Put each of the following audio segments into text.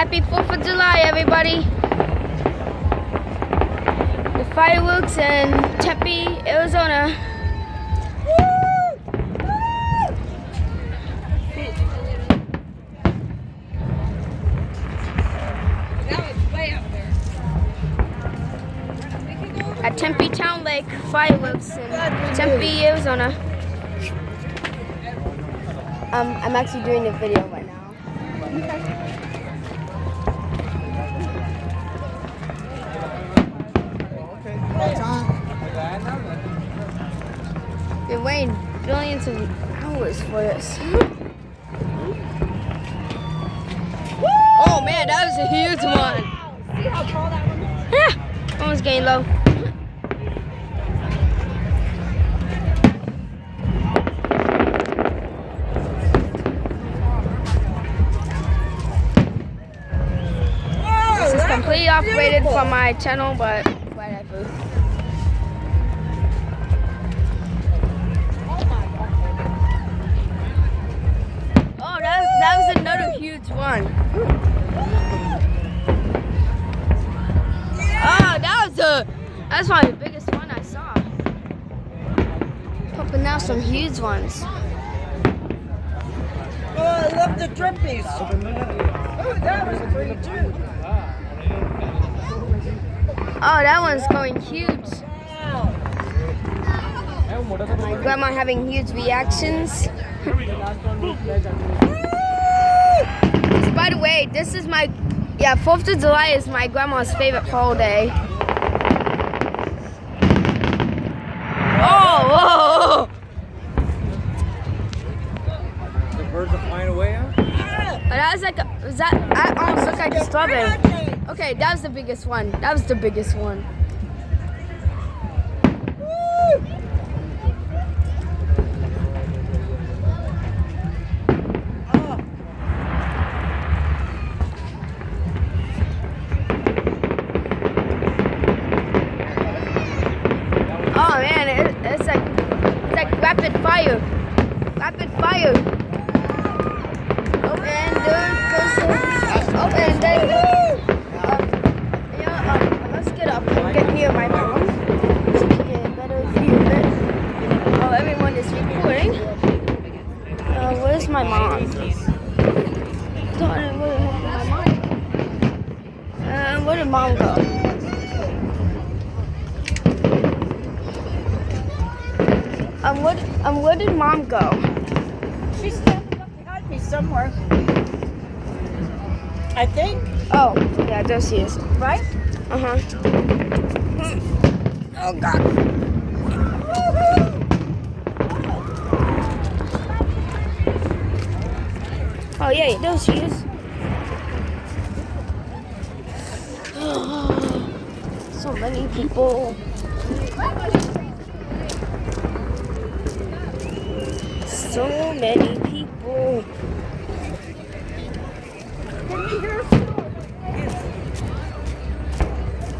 Happy 4th of July, everybody. The fireworks in Tempe, Arizona. At Tempe Town Lake, fireworks in Tempe, Arizona. I'm actually doing a video right now. Been waiting billions of hours for this. Oh man, that was a huge one. See how tall that one is? Yeah, almost getting low. This is completely operated from my channel, but whatever. Oh, that was another huge one. Oh, that's probably the biggest one I saw. Pumping out some huge ones. Oh, I love the trippies. Oh, that was pretty too. Oh, that one's going huge. My grandma having huge reactions. By the way, this is my 4th of July is my grandma's favorite holiday. Oh, whoa! The birds are flying away out? That almost looked like a strawberry. Okay, that was the biggest one. That was the biggest one. Oh man, it's like rapid fire. Rapid fire. Oh, and there goes the, oh, and there let's get up and get near my mom so we can get a better view of it. Oh, everyone is recording. Where's my mom? Where did mom go? Where did mom go? She's standing up behind me somewhere. I think. Oh, yeah, there she is. Right? Uh-huh. Oh, God. Oh, yeah, there she is. So many people. So many people.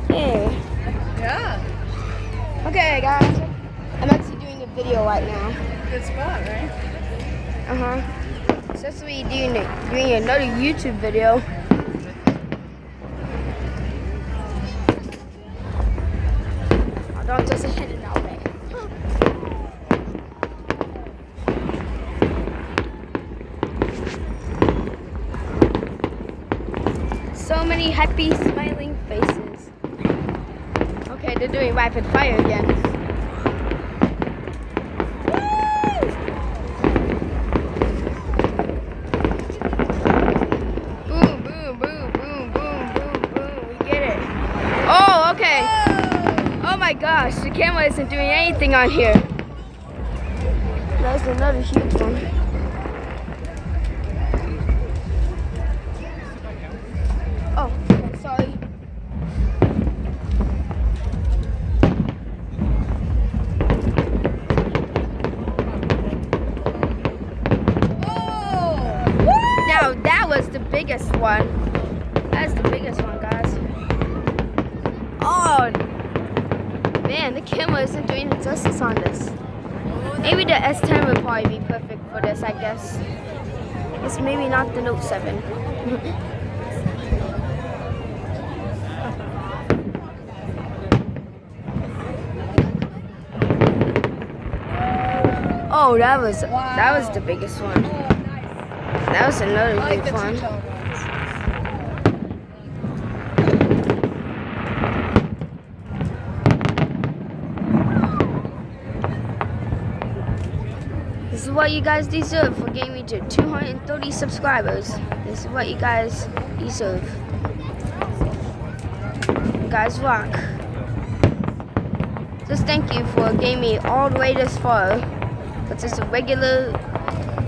Yeah. Okay, guys. I'm actually doing a video right now. Good spot, right? Uh-huh. Especially doing another YouTube video. I don't just hit it that way. So many happy, smiling faces. Okay, they're doing rapid fire again. Boom, boom, boom, boom, boom, boom, boom. We get it. Oh, okay. Oh my gosh, the camera isn't doing anything on here. That's another huge one. Oh, okay, sorry. Now that was the biggest one. That's the biggest one, guys. Oh, man, the camera isn't doing it justice on this. Maybe the S10 would probably be perfect for this, I guess. It's maybe not the Note 7. Oh, that was the biggest one. Oh, nice. That was another I like big the one. two-tone ones. This is what you guys deserve for getting me to 230 subscribers. This is what you guys deserve. You guys rock. Just thank you for getting me all the way this far. But just a regular,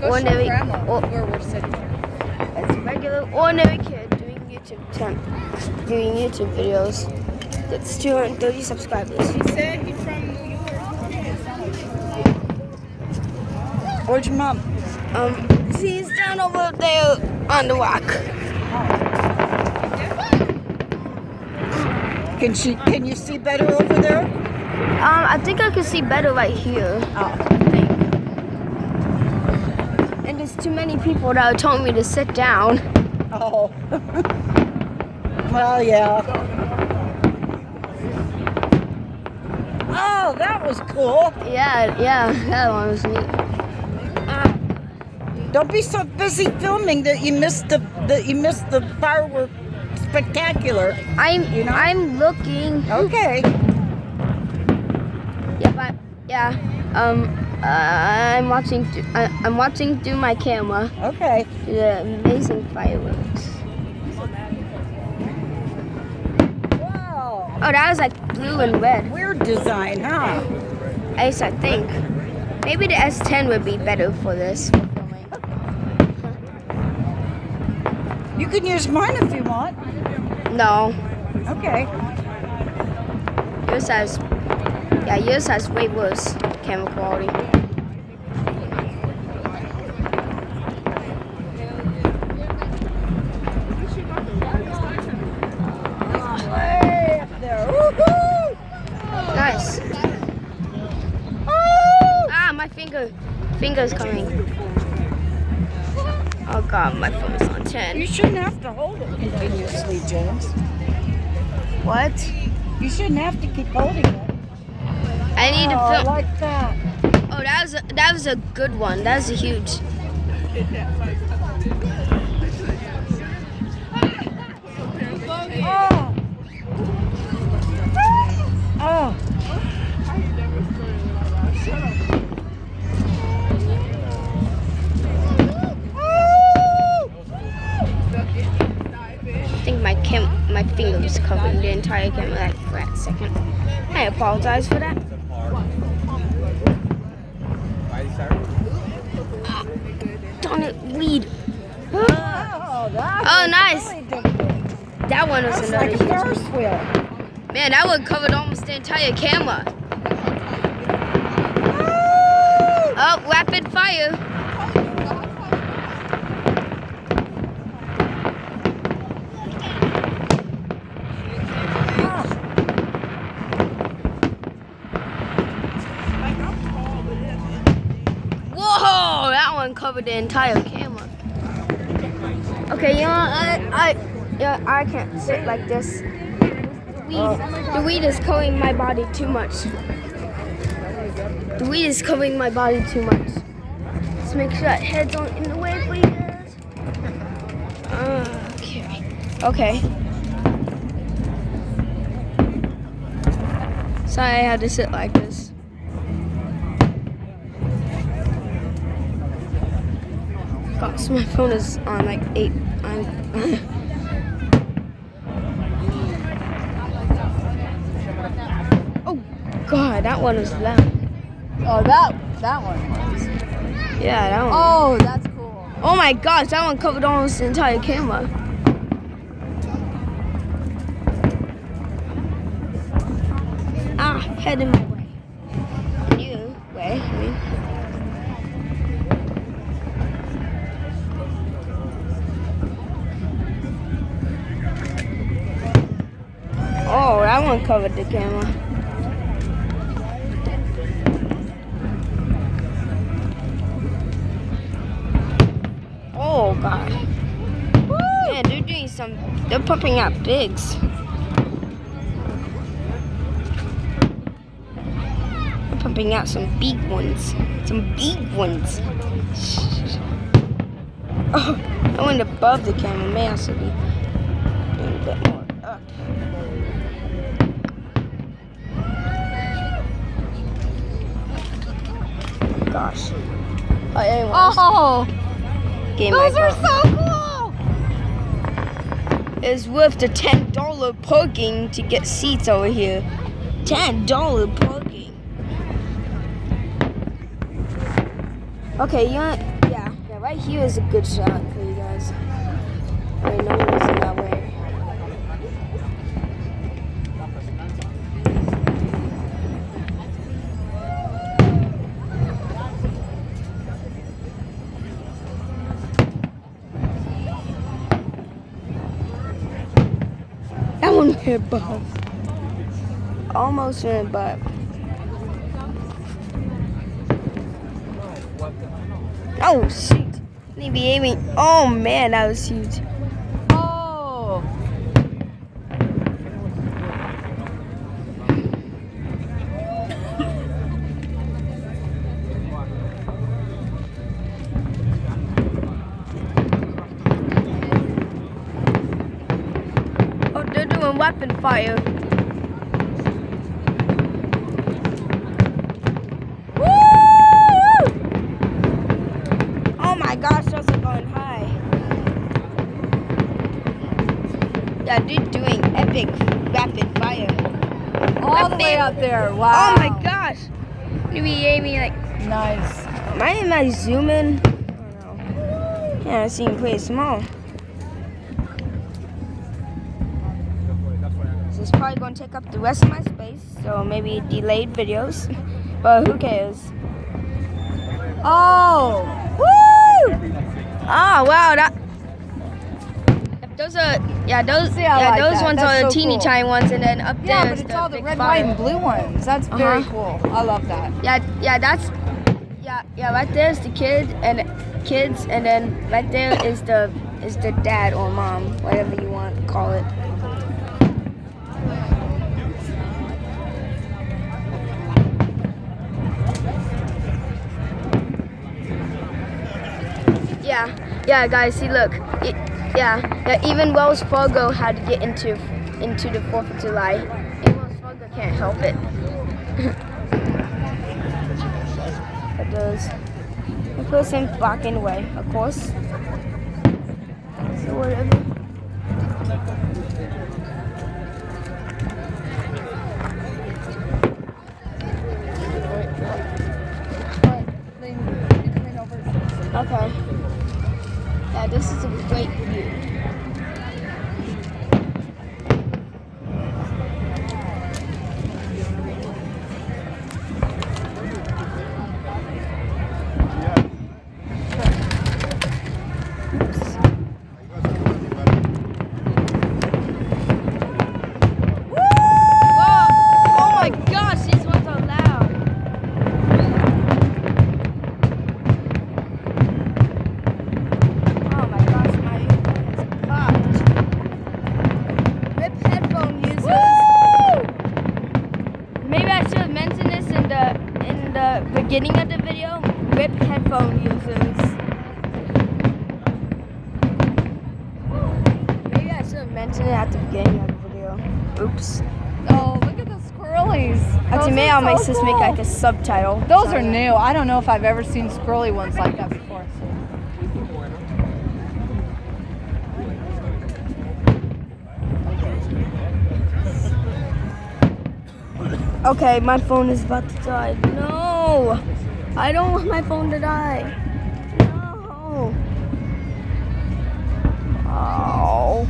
Go ordinary, show Grandma where we're sitting here. it's a regular, ordinary kid doing YouTube videos. That's 230 subscribers. He said he's from New York. Where's your mom? She's down over there on the rock. Can you see better over there? I think I can see better right here. Oh. And there's too many people that are telling me to sit down. Oh. Well, yeah. Oh, that was cool. Yeah, that one was neat. Don't be so busy filming that you missed the firework spectacular. I'm looking. Okay. I'm watching through my camera Okay. the amazing fireworks. Wow. Oh, that was like blue and red. Weird design, huh? At least I think. Maybe the S10 would be better for this. You can use mine if you want. No, Okay. yours has way worse camera quality. Way up there. Woohoo! Nice. My finger's coming. Oh God, my phone's on 10. You shouldn't have to hold it continuously, James. What? You shouldn't have to keep holding it. I need to film. Like that. Oh, that was a good one. That was a huge. Oh. Oh. I think my finger was covering the entire camera for that second. I apologize for that. Darn it, weed. Oh, that Oh, was nice. really different. That one was That's another like a huge Ferris one. wheel. Man, that one covered almost the entire camera. Oh, rapid fire. Whoa, that one covered the entire camera. Okay, you know, I can't sit like this. The weed is covering my body too much. The weed is covering my body too much. Let's make sure that heads aren't in the way for you guys. Okay. Sorry I had to sit like this. God, so my phone is on like 8. Oh God, that one was loud. Oh, that one was. Yeah, that one. Oh, that's cool. Oh my gosh, that one covered almost the entire camera. Head in my way. You way, I mean. Oh, that one covered the camera. Oh God. Man, they're doing they're pumping out pigs. They're jumping out some big ones. Some big ones. Oh, I went above the camera. May also be doing a bit more up. Gosh. Oh, anyways. Oh, Game those my are car. so cool. It's worth the $10 parking to get seats over here. $10 parking. Okay, yeah, right here is a good shot for you guys. Wait, no one is in that way. That one hit above. Almost went above. Oh shoot! Maybe aiming. Oh man, that was huge. Oh. Oh, they're doing weapon fire. Oh my gosh, those are going high. Yeah, they're doing epic rapid fire. All the way up there. Wow. Oh my gosh. Maybe aiming like. Nice. Am I zooming? I don't know. Yeah, it seems pretty small. So it's probably going to take up the rest of my space. So maybe delayed videos. But who cares? Oh. Woo! Oh wow, that. Those are those See, I like those that. ones That's are the so teeny cool. tiny ones, and then up Yeah, there but is it's all the big red, fire. white, and blue ones. That's very Uh-huh. cool. I love that. Yeah, that's right there's the kids, and then right there is the dad or mom, whatever you want to call it. Yeah, guys, see, look. Even Wells Fargo had to get into the 4th of July. And Wells Fargo can't help it. It does. The person blocking the way, of course. So whatever. Okay. Yeah, this is a great view. Oh my gosh, these ones are loud. Oh my gosh, my earphone is popped. Rip headphone users. Maybe I should have mentioned this in the beginning of the video. Rip headphone users. Maybe I should have mentioned it at the beginning of the video. Oops. Oh, look at the squirrelies. Actually, maybe I'll make this make like a subtitle. Those are new. I don't know if I've ever seen squirrely ones like that before. Okay, my phone is about to die. No! I don't want my phone to die. No! Oh.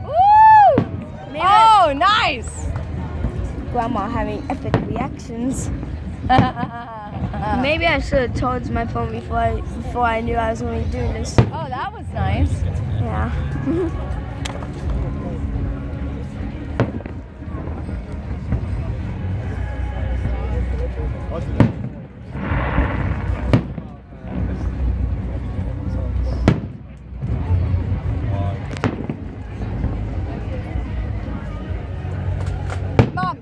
Woo! Maybe Oh, nice. Grandma having epic reactions. Maybe I should have charged my phone before I knew I was going to be doing this. Oh, that was nice. Yeah. Mom.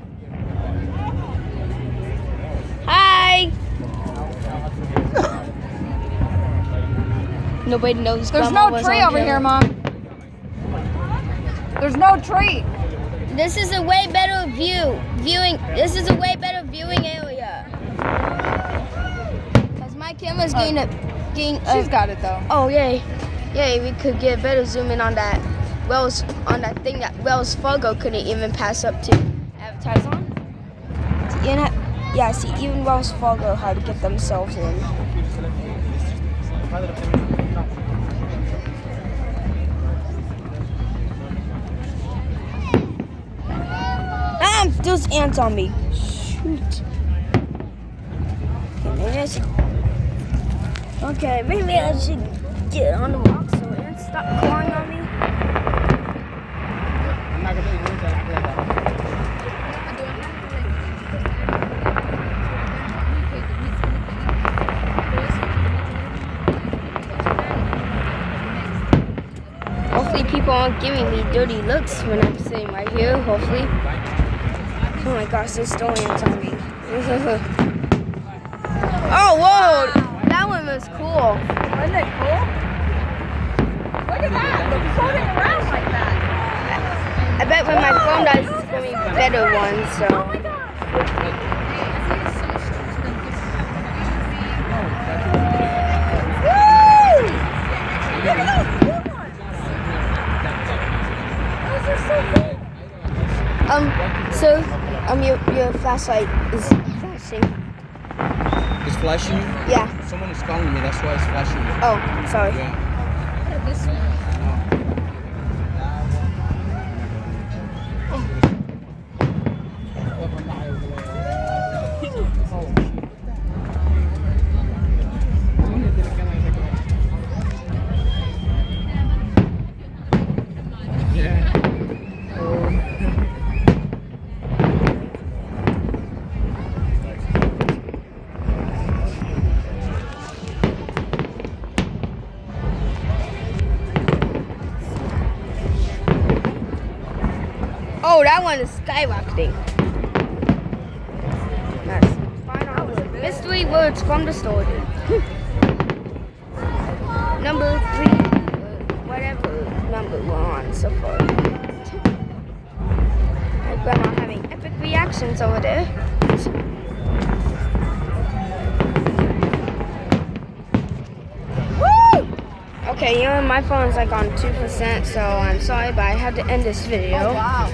nobody knows. There's Grandma no was tree on over here, camera. Mom. There's no tree. This is a way better This is a way better viewing area. Cause my camera's getting She's got it though. Oh yay, we could get better zoom in on that thing that Wells Fargo couldn't even pass up to advertise on. See, even Wells Fargo had to get themselves in. There's ants on me. Shoot. Maybe I should get on the rock so ants stop clawing on me. Hopefully people aren't giving me dirty looks when I'm sitting right here, hopefully. Oh my gosh, there's still ants on me. Oh, whoa! That one was cool. Wasn't it cool? Look at that. They're floating around like that. I bet when my phone dies, it's going to be better ones, so. Oh my gosh. Woo! Look at those blue ones. Those are so cool. Your flashlight is flashing. It's flashing you? Yeah. Someone is calling me, that's why it's flashing you. Oh, sorry. Yeah. Oh, that one is skyrocketing. Nice. Final mystery words from the story. Number 3, whatever number we're on so far. My grandma having epic reactions over there. Woo! Okay, my phone is like on 2%, so I'm sorry, but I had to end this video. Oh, wow.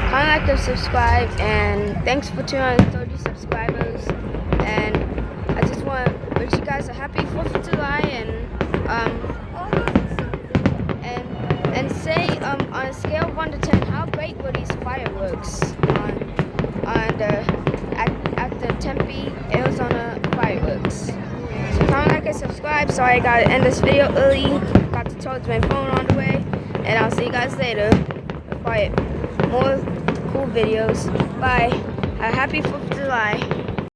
Comment, like, and subscribe, and thanks for 230 subscribers. And I just want to wish you guys a happy 4th of July, and say on a scale of 1 to 10, how great were these fireworks at the Tempe, Arizona fireworks? So comment, like, and subscribe. Sorry I gotta end this video early. Got to charge my phone on the way, and I'll see you guys later. Quiet. More cool videos. Bye. A happy 4th of July.